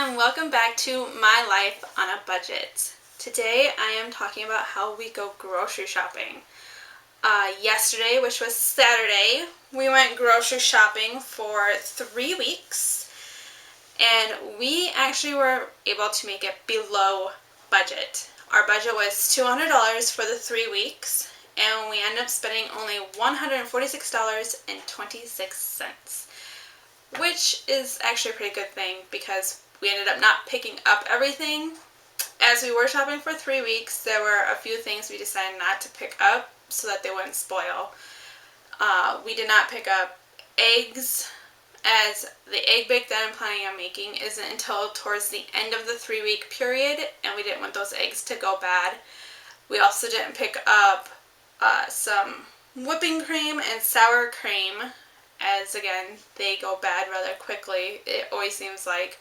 and welcome back to My Life on a Budget. Today I am talking about how we go grocery shopping. Yesterday, which was Saturday, we went grocery shopping for 3 weeks and we actually were able to make it below budget. Our budget was $200 for the 3 weeks and we ended up spending only $146.26. Which is actually a pretty good thing because we ended up not picking up everything. As we were shopping for 3 weeks, there were a few things we decided not to pick up so that they wouldn't spoil. We did not pick up eggs, as the egg bake that I'm planning on making isn't until towards the end of the 3-week period, and we didn't want those eggs to go bad. We also didn't pick up some whipping cream and sour cream, as again, they go bad rather quickly, it always seems like.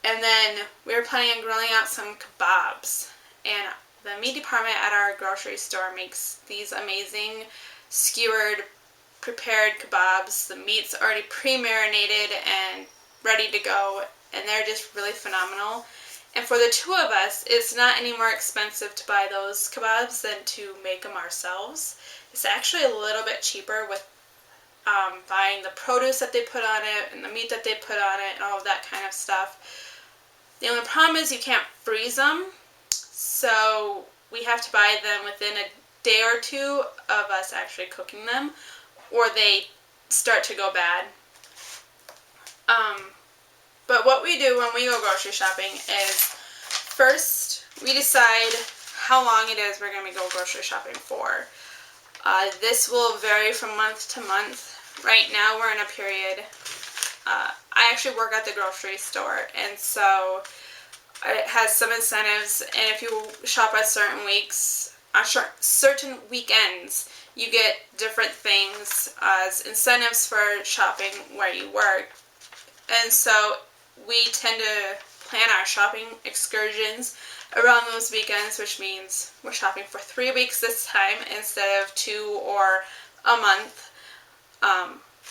And then we were planning on grilling out some kebabs. And the meat department at our grocery store makes these amazing skewered, prepared kebabs. The meat's already pre-marinated and ready to go, and they're just really phenomenal. And for the two of us, it's not any more expensive to buy those kebabs than to make them ourselves. It's actually a little bit cheaper with buying the produce that they put on it and the meat that they put on it and all of that kind of stuff. The only problem is you can't freeze them, so we have to buy them within a day or two of us actually cooking them, or they start to go bad. But what we do when we go grocery shopping is first we decide how long it is we're going to go grocery shopping for. This will vary from month to month. Right now we're in a period, I actually work at the grocery store, and so it has some incentives, and if you shop at certain weeks, certain weekends, you get different things as incentives for shopping where you work. And so we tend to plan our shopping excursions around those weekends, which means we're shopping for 3 weeks this time instead of 2 or a month.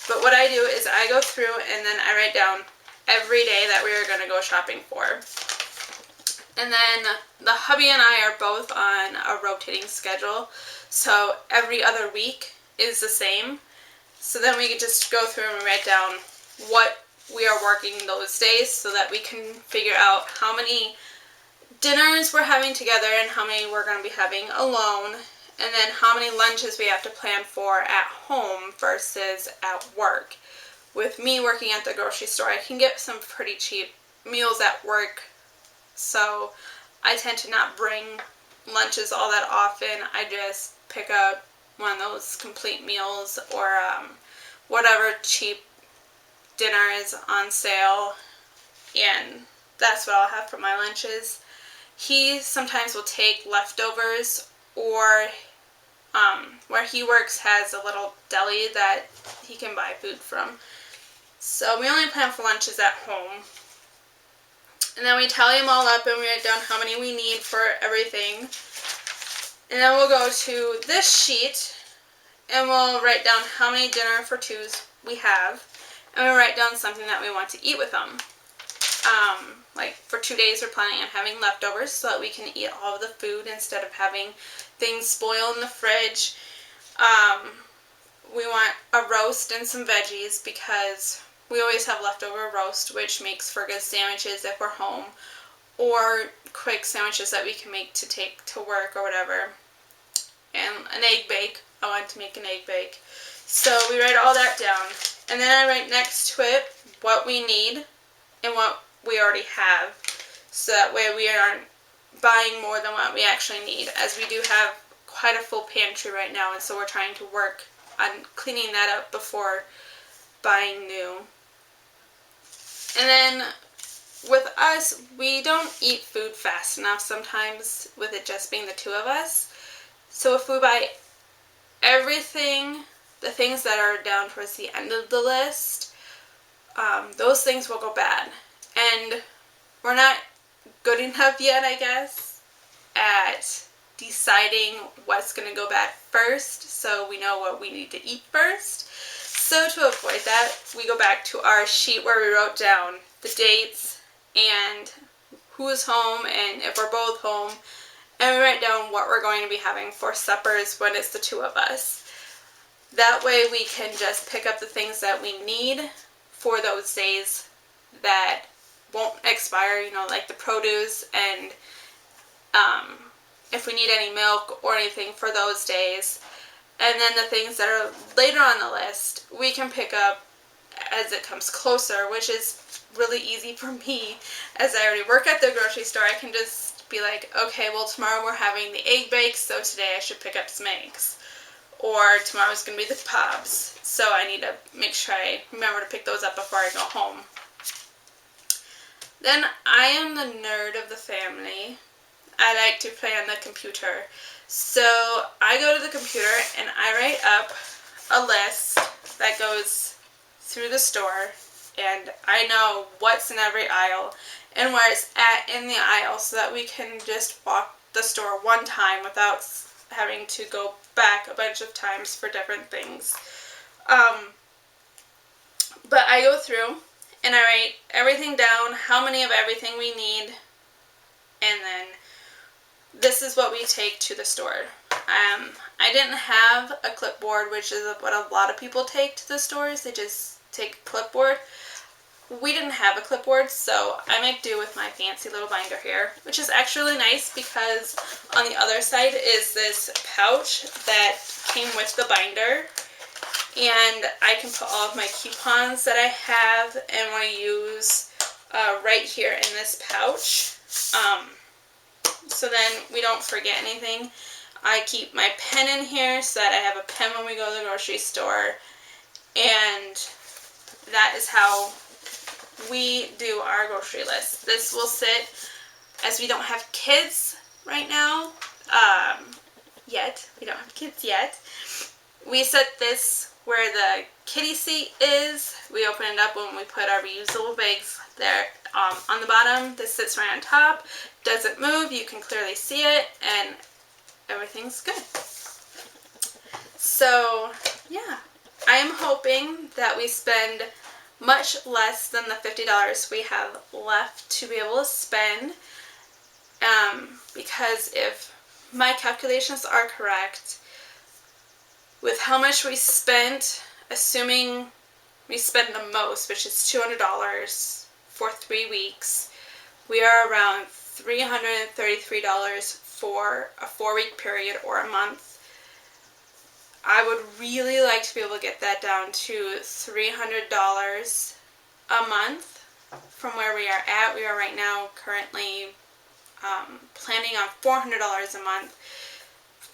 But what I do is I go through and then I write down every day that we are going to go shopping for. And then the hubby and I are both on a rotating schedule, so every other week is the same. So then we can just go through and write down what we are working those days so that we can figure out how many dinners we're having together and how many we're going to be having alone, and then how many lunches we have to plan for at home versus at work. With me working at the grocery store, I can get some pretty cheap meals at work, so I tend to not bring lunches all that often. I just pick up one of those complete meals or whatever cheap dinner is on sale, and that's what I'll have for my lunches. He sometimes will take leftovers, or where he works has a little deli that he can buy food from. So we only plan for lunches at home. And then we tally them all up and we write down how many we need for everything. And then we'll go to this sheet and we'll write down how many dinner for twos we have. And we'll write down something that we want to eat with them. Like for 2 days we're planning on having leftovers so that we can eat all of the food instead of having things spoil in the fridge. We want a roast and some veggies because we always have leftover roast, which makes for good sandwiches if we're home, or quick sandwiches that we can make to take to work or whatever. And an egg bake. I want to make an egg bake. So we write all that down. And then I write next to it what we need and what we already have, so that way we aren't buying more than what we actually need, as we do have quite a full pantry right now, and so we're trying to work on cleaning that up before buying new. And then with us, we don't eat food fast enough sometimes with it just being the two of us. So if we buy everything, the things that are down towards the end of the list, those things will go bad. And we're not good enough yet, I guess, at deciding what's going to go bad first, so we know what we need to eat first. So to avoid that, we go back to our sheet where we wrote down the dates and who's home and if we're both home, and we write down what we're going to be having for suppers when it's the two of us. That way we can just pick up the things that we need for those days that won't expire, like the produce, and if we need any milk or anything for those days. And then the things that are later on the list, we can pick up as it comes closer, which is really easy for me. As I already work at the grocery store, I can just be like, okay, well, tomorrow we're having the egg bakes, so today I should pick up some eggs. Or tomorrow's going to be the Pobs, so I need to make sure I remember to pick those up before I go home. Then I am the nerd of the family. I like to play on the computer. So I go to the computer and I write up a list that goes through the store, and I know what's in every aisle and where it's at in the aisle, so that we can just walk the store one time without having to go back a bunch of times for different things. But I go through and I write everything down, how many of everything we need, and then this is what we take to the store. I didn't have a clipboard, which is what a lot of people take to the stores. They just take a clipboard. We didn't have a clipboard, so I make do with my fancy little binder here, which is actually nice because on the other side is this pouch that came with the binder, and I can put all of my coupons that I have and want to use right here in this pouch. So then we don't forget anything. I keep my pen in here so that I have a pen when we go to the grocery store, and that is how we do our grocery list. This will sit, as we don't have kids right now, yet. We don't have kids yet. We set this where the kiddie seat is. We open it up when we put our reusable bags there on the bottom. This sits right on top. Doesn't move. You can clearly see it, and everything's good. So, yeah. I am hoping that we spend much less than the $50 we have left to be able to spend, because if my calculations are correct, with how much we spent, assuming we spend the most, which is $200 for 3 weeks, we are around $333 for a 4-week period or a month. I would really like to be able to get that down to $300 a month from where we are at. We are right now currently planning on $400 a month,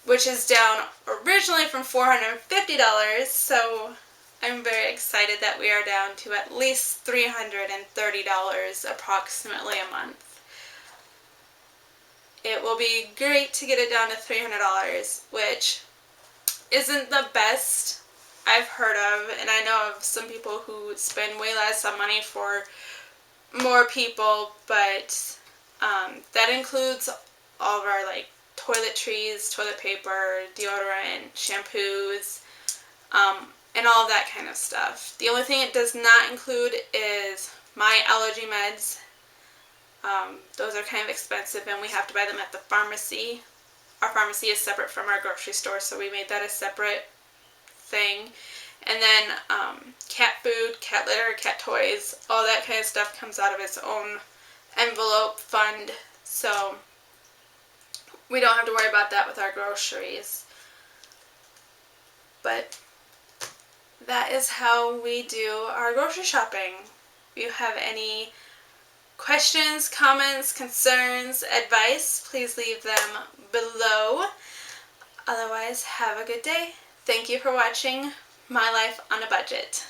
which is down originally from $450, so I'm very excited that we are down to at least $330 approximately a month. It will be great to get it down to $300, which isn't the best I've heard of, and I know of some people who spend way less on money for more people, but that includes all of our toiletries, toilet paper, deodorant, shampoos, and all of that kind of stuff. The only thing it does not include is my allergy meds. Those are kind of expensive, and we have to buy them at the pharmacy. Our pharmacy is separate from our grocery store, so we made that a separate thing. And then cat food, cat litter, cat toys, all that kind of stuff comes out of its own envelope fund, so we don't have to worry about that with our groceries. But that is how we do our grocery shopping. If you have any questions, comments, concerns, advice, please leave them below. Otherwise, have a good day. Thank you for watching My Life on a Budget.